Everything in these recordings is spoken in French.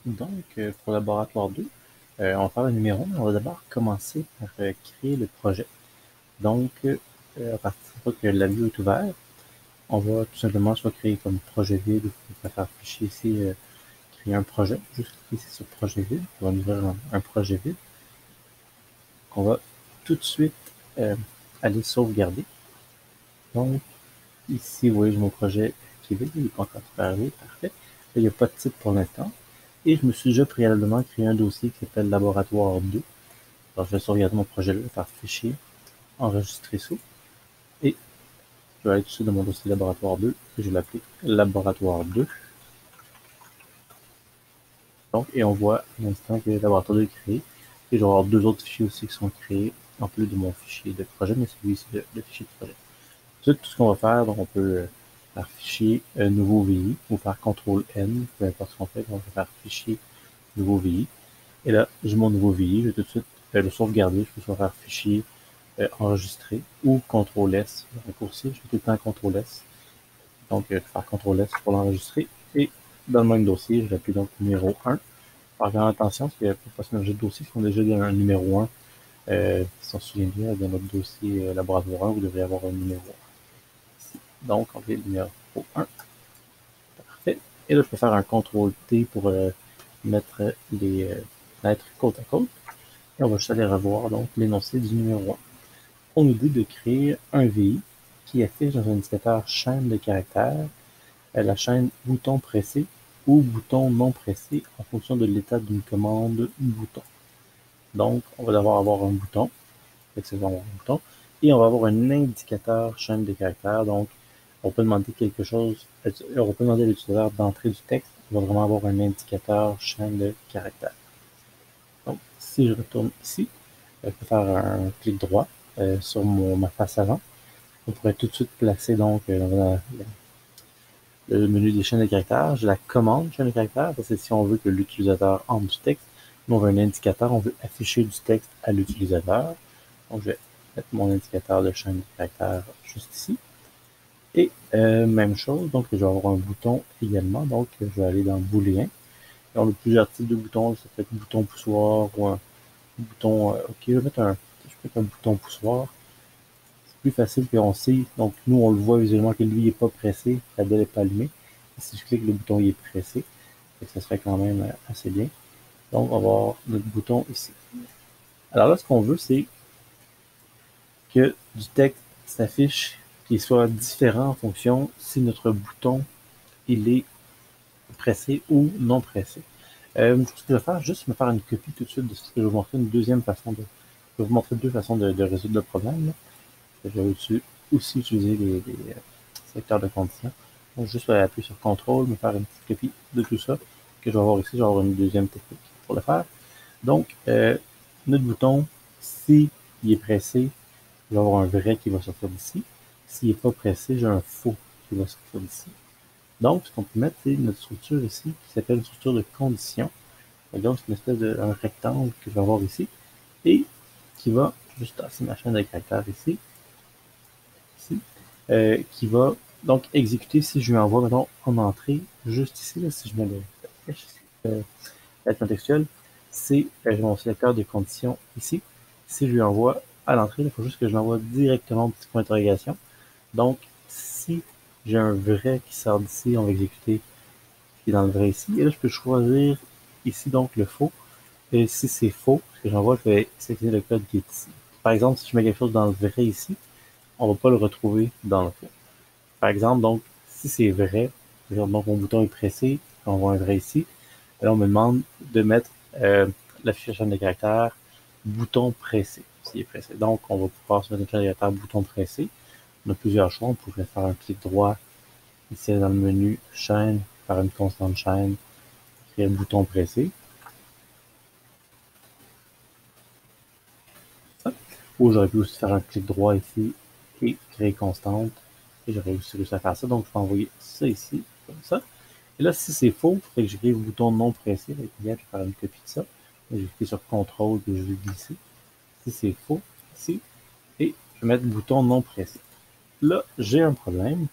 Donc, pour Laboratoire 2, on va faire le numéro, mais on va d'abord commencer par créer le projet. Donc, à partir de fois que la vue est ouverte, on va tout simplement soit créer comme projet vide, ou on va faire fichier ici, créer un projet, juste cliquer ici sur projet vide, on va ouvrir un projet vide, qu'on va tout de suite euh, aller sauvegarder. Donc, ici, vous voyez, j'ai mon projet qui est vide, il n'est pas encore préparé, parfait. Là, il n'y a pas de titre pour l'instant. Et je me suis déjà préalablement créé un dossier qui s'appelle Laboratoire 2. Alors, je vais sauvegarder mon projet là, faire fichier, enregistrer sous. Et je vais aller tout de suite dans mon dossier Laboratoire 2, et je vais l'appeler Laboratoire 2. Donc, et on voit à l'instant que le Laboratoire 2 est créé. Et je vais avoir deux autres fichiers aussi qui sont créés, en plus de mon fichier de projet, mais celui-ci, le fichier de projet. Ensuite, tout ce qu'on va faire, donc on peut faire fichier nouveau VI ou faire CTRL-N, peu importe ce qu'on fait, on va faire fichier nouveau VI. Et là, j'ai mon nouveau VI, je vais tout de suite le sauvegarder, je peux soit faire fichier enregistrer ou CTRL-S, le raccourci, je fais tout le temps CTRL-S. Donc, faire CTRL-S pour l'enregistrer. Et dans le même dossier, je vais appuyer donc numéro 1. Faire bien attention, parce qu'il y a pas mal de dossiers qui sont déjà un numéro 1. Si on se souvient bien, dans notre dossier laboratoire 1, vous devriez avoir un numéro 1. Ici. Donc, on fait le numéro 1. Parfait. Et là, je peux faire un CTRL-T pour mettre les lettres côte à côte. Et on va juste aller revoir donc l'énoncé du numéro 1. On nous dit de créer un VI qui affiche dans un indicateur chaîne de caractères la chaîne bouton pressé ou bouton non pressé en fonction de l'état d'une commande bouton. Donc, on va devoir avoir un bouton, un bouton, et on va avoir un indicateur chaîne de caractères. Donc, on peut demander quelque chose, on peut demander à l'utilisateur d'entrer du texte, on va vraiment avoir un indicateur chaîne de caractères. Donc, si je retourne ici, je peux faire un clic droit sur ma face avant. On pourrait tout de suite placer donc le menu des chaînes de caractères. J'ai la commande chaîne de caractères, c'est si on veut que l'utilisateur entre du texte. Nous, on veut un indicateur, on veut afficher du texte à l'utilisateur. Donc, je vais mettre mon indicateur de chaîne de caractères juste ici. Et même chose, donc je vais avoir un bouton également. Donc, je vais aller dans Booléen. Et on a plusieurs types de boutons. Ça peut être bouton poussoir ou un bouton. Ok, je vais mettre un bouton poussoir. C'est plus facile qu'on sait. Donc, nous, on le voit visuellement que lui, il n'est pas pressé, la belle n'est pas allumée. Et si je clique, le bouton il est pressé. Ça serait quand même assez bien. Donc, on va avoir notre bouton ici. Alors là, ce qu'on veut, c'est que du texte s'affiche qui soit différent en fonction si notre bouton il est pressé ou non pressé. Ce que je vais faire, juste me faire une copie tout de suite de ce que je vais vous montrer une deuxième façon de. Je vais vous montrer deux façons de résoudre le problème. Je vais aussi utiliser les secteurs de conditions. Donc, juste appuyer sur CTRL, me faire une petite copie de tout ça que je vais avoir ici. Je vais avoir une deuxième technique pour le faire. Donc, notre bouton, s'il est pressé, je vais avoir un vrai qui va sortir d'ici. S'il n'est pas pressé, j'ai un faux qui va sortir d'ici. Donc, ce qu'on peut mettre, c'est notre structure ici qui s'appelle une structure de condition. Et donc, c'est une espèce de un rectangle que je vais avoir ici et qui va juste tasser ma chaîne de caractères ici, qui va donc exécuter si je lui envoie maintenant en entrée juste ici, là, si je mets le flèche ici, la contextuelle, c'est mon sélecteur de conditions ici. Si je lui envoie à l'entrée, il faut juste que je l'envoie directement au petit point d'interrogation. Donc, si j'ai un vrai qui sort d'ici, on va exécuter ce qui est dans le vrai ici. Et là, je peux choisir ici donc le faux. Et si c'est faux, ce que j'envoie, je vais sélectionner le code qui est ici. Par exemple, si je mets quelque chose dans le vrai ici, on ne va pas le retrouver dans le faux. Par exemple, donc, si c'est vrai, donc mon bouton est pressé, on voit un vrai ici, et là, on me demande de mettre l'affichage de caractères bouton pressé, s'il est pressé. Donc, on va pouvoir se mettre une chaîne de caractères bouton pressé. On a plusieurs choix. On pourrait faire un clic droit ici dans le menu chaîne, faire une constante chaîne, créer un bouton pressé. Ça. Ou j'aurais pu aussi faire un clic droit ici et créer constante. Et j'aurais aussi réussi à faire ça. Donc, je peux envoyer ça ici, comme ça. Et là, si c'est faux, il faudrait que j'écrive bouton non pressé. Avec je vais faire une copie de ça. Je vais cliquer sur CTRL et je vais glisser. Si c'est faux, ici. Et je vais mettre bouton non pressé. Là, j'ai un problème.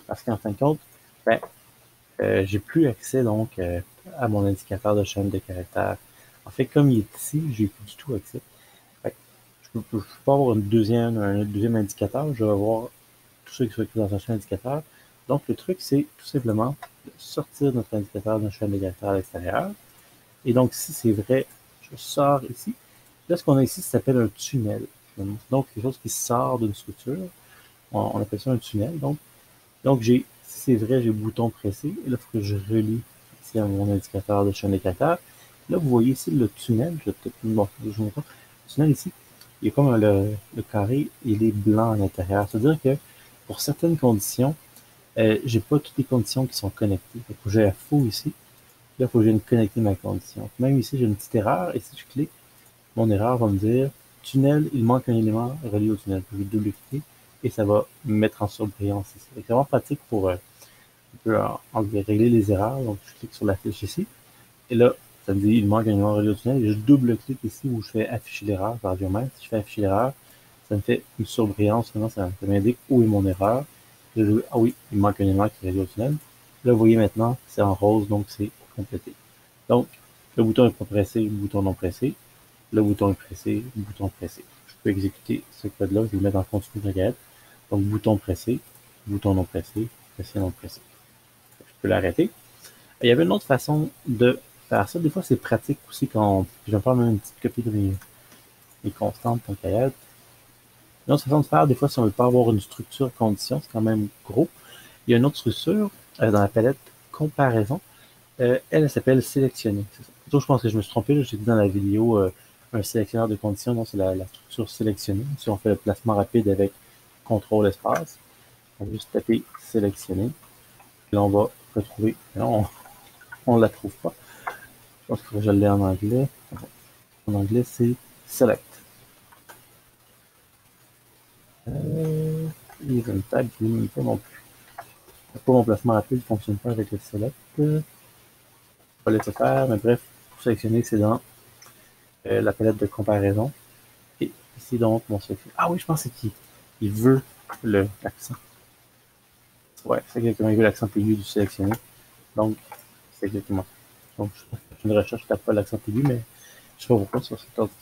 Parce qu'en fin de compte, ben, j'ai plus accès donc à mon indicateur de chaîne de caractères. En fait, comme il est ici, j'ai plus du tout accès. Fait que je peux pas avoir un deuxième indicateur, je vais avoir tout ce qui se écrit dans un chaîne indicateur. Donc, le truc, c'est tout simplement de sortir notre indicateur d'un chaîne de caractères à l'extérieur. Et donc, si c'est vrai, je sors ici. Là, ce qu'on a ici, ça s'appelle un tunnel. Donc, quelque chose qui sort d'une structure. On appelle ça un tunnel. Donc si c'est vrai, j'ai le bouton pressé. Et là, il faut que je relie ici à mon indicateur de chaîne de caractères. Là, vous voyez ici le tunnel. Je vais peut-être, bon, je vous montre. Le tunnel ici, il y a comme le carré, il est blanc à l'intérieur. C'est-à-dire que pour certaines conditions, j'ai pas toutes les conditions qui sont connectées. Il faut que j'ai faux ici. Là, il faut que je vienne connecter ma condition. Même ici, j'ai une petite erreur. Et si je clique, mon erreur va me dire tunnel, il manque un élément relié au tunnel. Je vais double-cliquer et ça va me mettre en surbrillance ici. C'est vraiment pratique pour régler les erreurs. Donc, je clique sur la flèche ici. Et là, ça me dit il manque un élément relié au tunnel. Et je double-clique ici où je fais afficher l'erreur par même. Si je fais afficher l'erreur, ça me fait une surbrillance. Maintenant, ça m'indique où est mon erreur. Ah oui, il manque un élément qui est relié au tunnel. Là, vous voyez maintenant, c'est en rose, donc c'est complété. Donc, le bouton est pas pressé, le bouton non pressé. Le bouton est pressé, le bouton pressé. Je peux exécuter ce code-là, je vais le mettre en continu de requête. Donc, bouton pressé, bouton non pressé, pressé, non pressé. Je peux l'arrêter. Il y avait une autre façon de faire ça. Des fois, c'est pratique aussi quand je vais faire même une petite copie de mes constantes en cahier. Une autre façon de faire, des fois, si on ne veut pas avoir une structure condition, c'est quand même gros. Il y a une autre structure dans la palette comparaison. Elle s'appelle sélectionner. Plutôt, je pense que je me suis trompé. J'ai dit dans la vidéo un sélectionneur de conditions. Non, c'est la structure sélectionner. Si on fait le placement rapide avec contrôle espace, on va juste taper sélectionner. Et là, on va retrouver. Non, on ne la trouve pas. Je pense que je l'ai en anglais. En anglais, c'est select. Even tag, je ne l'ai pas non plus. Pourquoi mon placement rapide ne fonctionne pas avec le select? Je vais laisser faire, mais bref, pour sélectionner, c'est dans la palette de comparaison. Et ici, donc, mon sélection. Ah oui, je pense qu'il veut l'accent. Ouais, c'est exactement, il veut l'accent aigu du sélectionné. Donc, c'est exactement ça. Donc, je fais une recherche, je tape pas l'accent aigu, mais je sais pas pourquoi, sur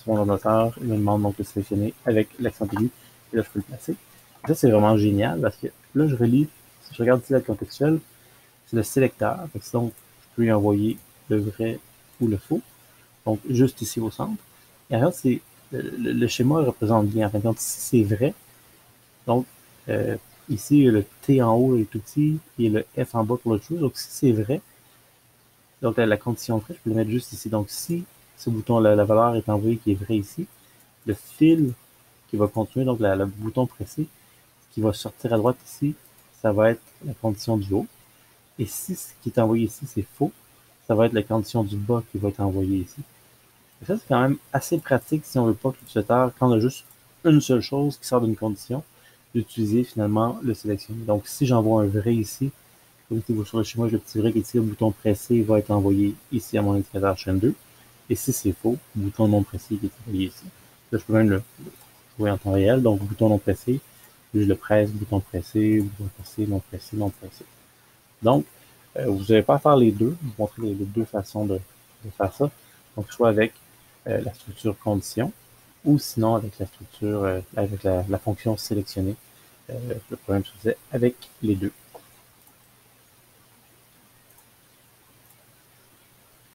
mon ordinateur, il me demande donc de sélectionner avec l'accent aigu. Et là, je peux le placer. Et ça, c'est vraiment génial parce que là, je relis, si je regarde ici la contextuelle, c'est le sélecteur. Donc, je peux lui envoyer le vrai ou le faux. Donc, juste ici au centre. Et en fait, c'est le schéma représente bien. En fin de compte, si c'est vrai, donc ici, le T en haut est tout petit et le F en bas pour l'autre chose. Donc, si c'est vrai, donc la condition vraie, je peux le mettre juste ici. Donc, si ce bouton, la valeur est envoyée qui est vrai ici, le fil qui va continuer, donc le bouton pressé, qui va sortir à droite ici, ça va être la condition du haut. Et si ce qui est envoyé ici, c'est faux, ça va être la condition du bas qui va être envoyée ici. Et ça, c'est quand même assez pratique si on veut pas que l'utilisateur, quand on a juste une seule chose qui sort d'une condition, d'utiliser finalement le sélectionner. Donc, si j'envoie un vrai ici, comme vous sur le schéma, le petit vrai qui est ici, le bouton pressé va être envoyé ici à mon indicateur chaîne 2. Et si c'est faux, le bouton non pressé qui est envoyé ici. Là, je peux même le jouer en temps réel. Donc, bouton non pressé, je le presse, bouton pressé, bouton pressé, non pressé, non pressé. Donc, vous n'avez pas à faire les deux. Je vous montrer les deux façons de faire ça. Donc, soit avec la structure condition ou sinon avec la structure, avec la fonction sélectionnée. Le problème, c'est avec les deux.